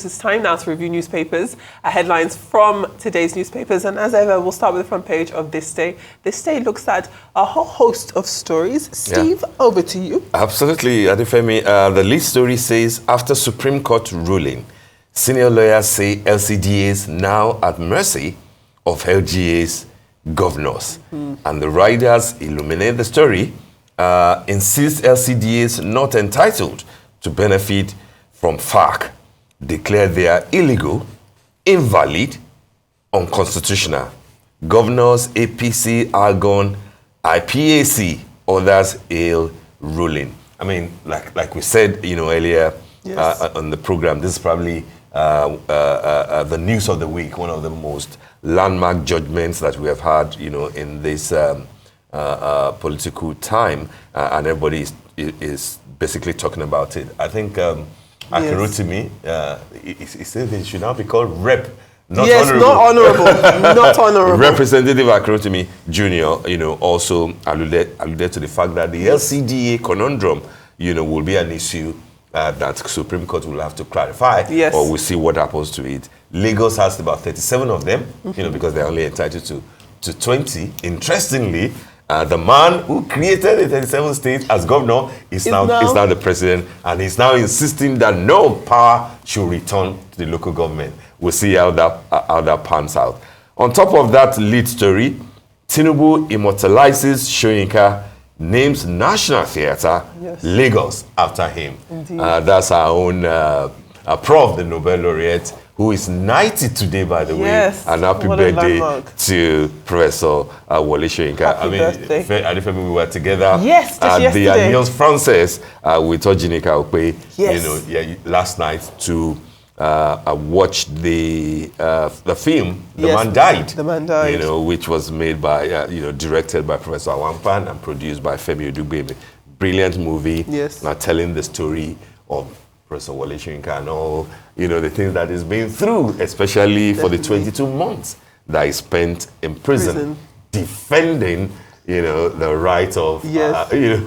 It's time now to review newspapers, headlines from today's newspapers. And as ever, we'll start with the front page of This Day. This Day looks at a whole host of stories. Steve, over to you. Absolutely, Adefemi. The lead story says, after Supreme Court ruling, senior lawyers say LCDAs now at mercy of LGAs governors. And the writers illuminate the story, insist LCDAs not entitled to benefit from FARC, declare they are illegal, invalid, unconstitutional. Governors, APC, Argon, IPAC, others hail ruling. I mean, like we said, earlier on the program, this is probably the news of the week, one of the most landmark judgments that we have had, in this political time, and everybody is basically talking about it. I think Akerotimi, he said it should now be called Rep. Not honorable. Not honorable. Representative Akerotimi Jr., also alluded to the fact that the LCDA conundrum, will be an issue that Supreme Court will have to clarify, or we'll see what happens to it. Lagos has about 37 of them, because they're only entitled to 20. Interestingly, the man who created the 37 states as governor is now the president, and he's now insisting that no power should return to the local government. We'll see how that pans out. On top of that lead story, Tinubu immortalizes Soyinka, names National Theatre Lagos after him. That's our own Prof, the Nobel laureate, who is 90 today, by the way. And happy birthday to Professor Wole Soyinka. Adefemi, we were together at the Alliance Francaise with Ojinika Okpe, last night to watch the film, The Man Died. The Man Died. Which was made by, directed by Professor Awampan and produced by Femi Odugbebe. Brilliant movie, telling the story of Professor Wole Soyinka and all, the things that he's been through, especially for the 22 months that he spent in prison. Defending, the right of, exactly,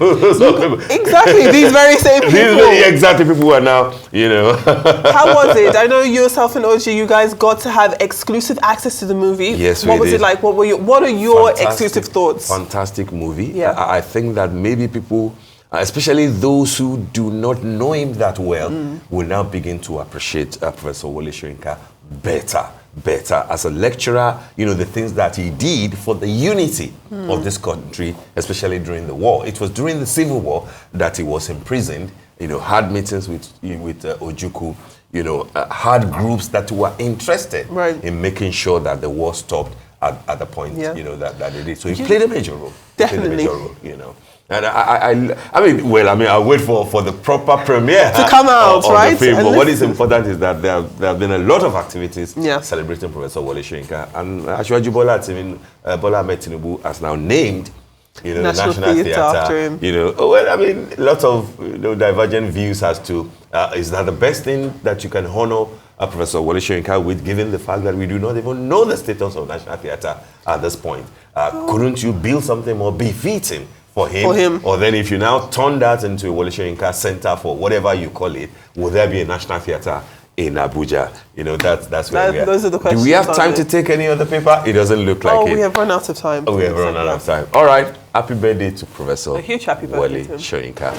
these very same people. People who are now, How was it? I know yourself and OG, you guys got to have exclusive access to the movie. Yes, what was it like? What are your exclusive thoughts? Fantastic movie. I think that maybe people, especially those who do not know him that well, will now begin to appreciate Professor Wole Soyinka better. As a lecturer, the things that he did for the unity of this country, especially during the war. It was during the Civil War that he was imprisoned, had meetings with Ojukwu, had groups that were interested in making sure that the war stopped at the point, that they did. So he played a major role. Definitely. And I'll wait for the proper premiere to come out, of the film. But what is important is that there have been a lot of activities celebrating Professor Wole Soyinka. And Asiwaju Bola Ahmed Tinubu has now named the National Theatre after him. Lots of divergent views as to is that the best thing that you can honor Professor Wole Soyinka with, given the fact that we do not even know the status of National Theatre at this point. Couldn't you build something more befitting for him? Or then if you now turn that into a Wole Soyinka Center for whatever you call it, will there be a National Theatre in Abuja? That's where we are. Those are the questions. Do we have time to take any other paper? It doesn't look like it. We have run out of time. We have run out of time. All right. Happy birthday to Professor Wole Soyinka.